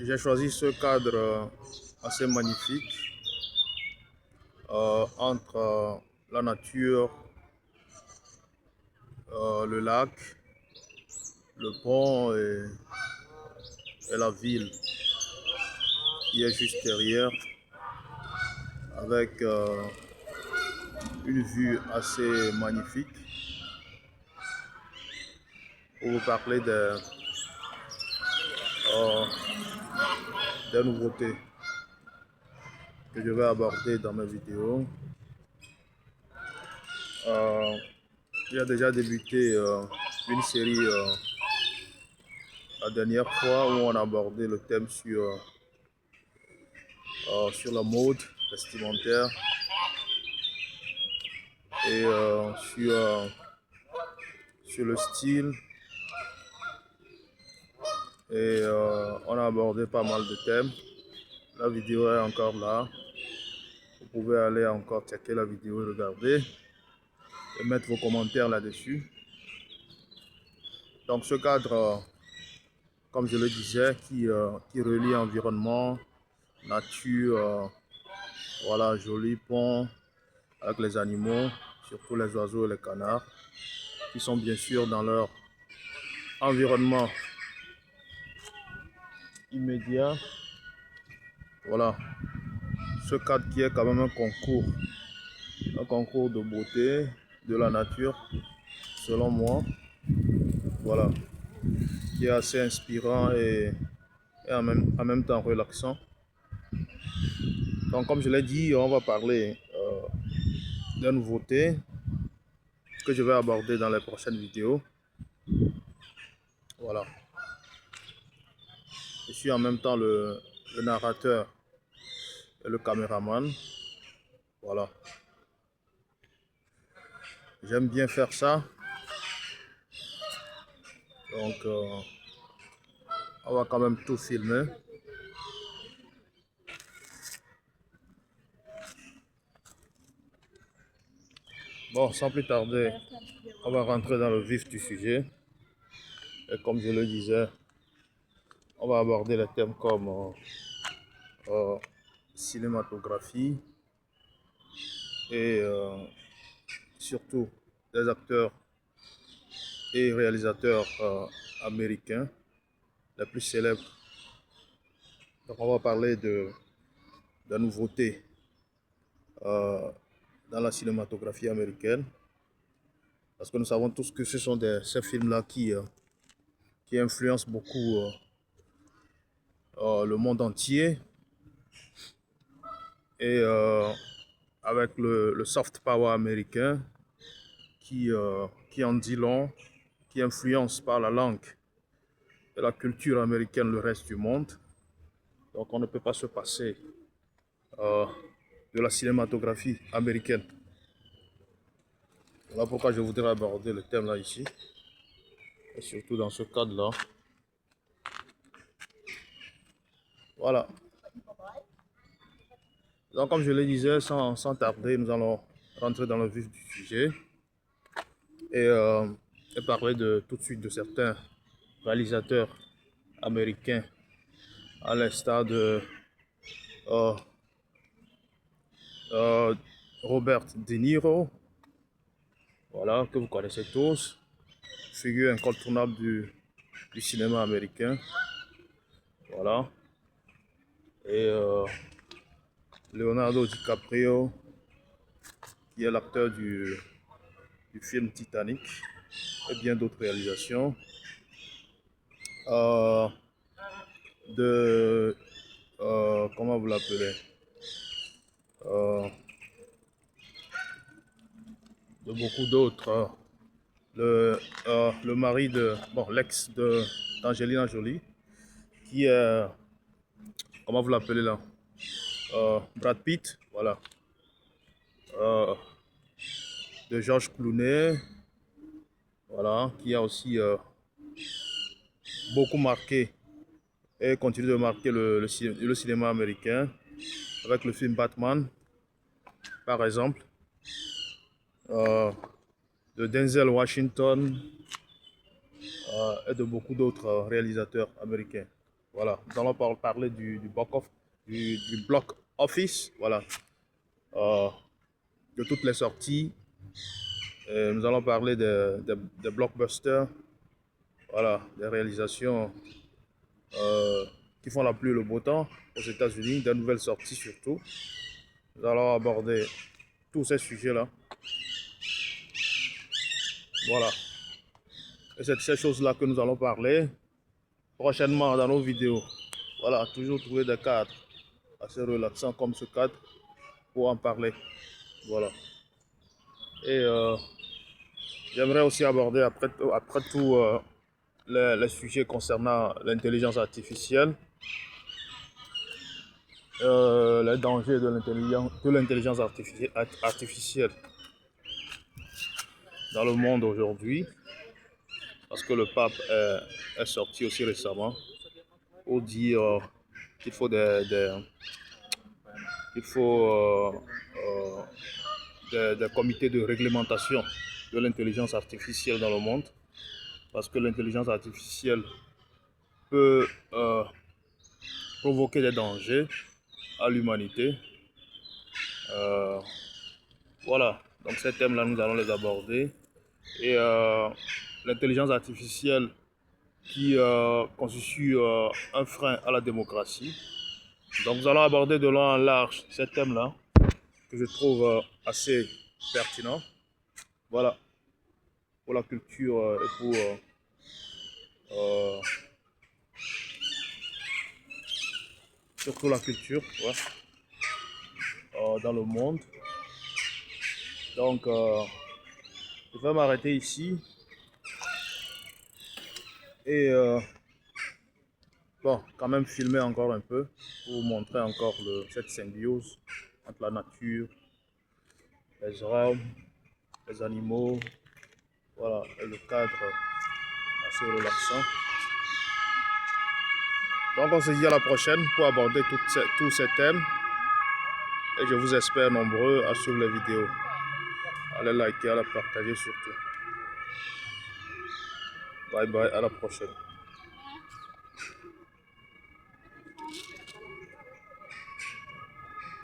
J'ai choisi ce cadre assez magnifique entre la nature, le lac, le pont et la ville qui est juste derrière, avec une vue assez magnifique. Pour vous parler des nouveautés que je vais aborder dans mes vidéos. J'ai déjà débuté une série la dernière fois où on a abordé le thème sur la mode vestimentaire et sur le style. Et on a abordé pas mal de thèmes. La vidéo est encore là. Vous pouvez aller encore checker la vidéo et regarder et mettre vos commentaires là-dessus. Donc ce cadre, comme je le disais, qui relie environnement, nature, voilà, joli pont avec les animaux, surtout les oiseaux et les canards, qui sont bien sûr dans leur environnement immédiat. Voilà, ce cadre qui est quand même un concours de beauté, de la nature, selon moi. Voilà, qui est assez inspirant et en même temps relaxant. Donc comme je l'ai dit, on va parler des nouveautés que je vais aborder dans les prochaines vidéos. Voilà. Je suis en même temps le narrateur et le caméraman. Voilà. J'aime bien faire ça. Donc, on va quand même tout filmer. Bon, sans plus tarder, on va rentrer dans le vif du sujet. Et comme je le disais, on va aborder les thèmes comme cinématographie et surtout des acteurs et réalisateurs américains les plus célèbres. Donc on va parler de nouveautés dans la cinématographie américaine, parce que nous savons tous que ce sont ces films-là qui influencent beaucoup le monde entier, et avec le soft power américain qui en dit long, qui influence par la langue et la culture américaine le reste du monde. Donc on ne peut pas se passer de la cinématographie américaine. Voilà pourquoi je voudrais aborder le thème là ici, et surtout dans ce cadre-là. Voilà. Donc comme je le disais, sans tarder, nous allons rentrer dans le vif du sujet et parler tout de suite de certains réalisateurs américains, à l'instar de Robert De Niro, voilà, que vous connaissez tous, figure incontournable du cinéma américain, voilà, et Leonardo DiCaprio, qui est l'acteur du film Titanic, et bien d'autres réalisations. Comment vous l'appelez, de beaucoup d'autres, le mari l'ex d'Angelina Jolie, qui est, comment vous l'appelez là, Brad Pitt, voilà, de George Clooney, voilà, qui a aussi beaucoup marqué et continue de marquer le cinéma américain avec le film Batman, par exemple, de Denzel Washington et de beaucoup d'autres réalisateurs américains. Voilà, nous allons parler du bloc office, voilà, euh, de toutes les sorties. Nous allons parler des blockbusters, voilà, des réalisations qui font la pluie et le beau temps aux États-Unis, des nouvelles sorties surtout. Nous allons aborder tous ces sujets-là. Voilà. Et c'est de ces choses-là que nous allons parler prochainement dans nos vidéos. Voilà, toujours trouver des cadres assez relaxants comme ce cadre pour en parler. Voilà. Et j'aimerais aussi aborder après tout les sujets concernant l'intelligence artificielle, les dangers de l'intelligence artificielle dans le monde aujourd'hui, parce que le pape est sorti aussi récemment pour dire qu'il faut des comités de réglementation de l'intelligence artificielle dans le monde, parce que l'intelligence artificielle peut provoquer des dangers à l'humanité. Voilà, donc ces thèmes-là, nous allons les aborder. Et l'intelligence artificielle qui constitue un frein à la démocratie. Donc nous allons aborder de long en large ces thèmes-là que je trouve assez pertinents. Voilà, pour la culture et pour surtout la culture, ouais, dans le monde. Donc je vais m'arrêter ici et bon, quand même filmer encore un peu pour montrer encore cette symbiose entre la nature, les hommes, les animaux, voilà, et le cadre assez relaxant. Donc on se dit à la prochaine pour aborder tous ces thèmes et je vous espère nombreux à suivre les vidéos. Allez liker, à la partager surtout. Bye bye, à la prochaine.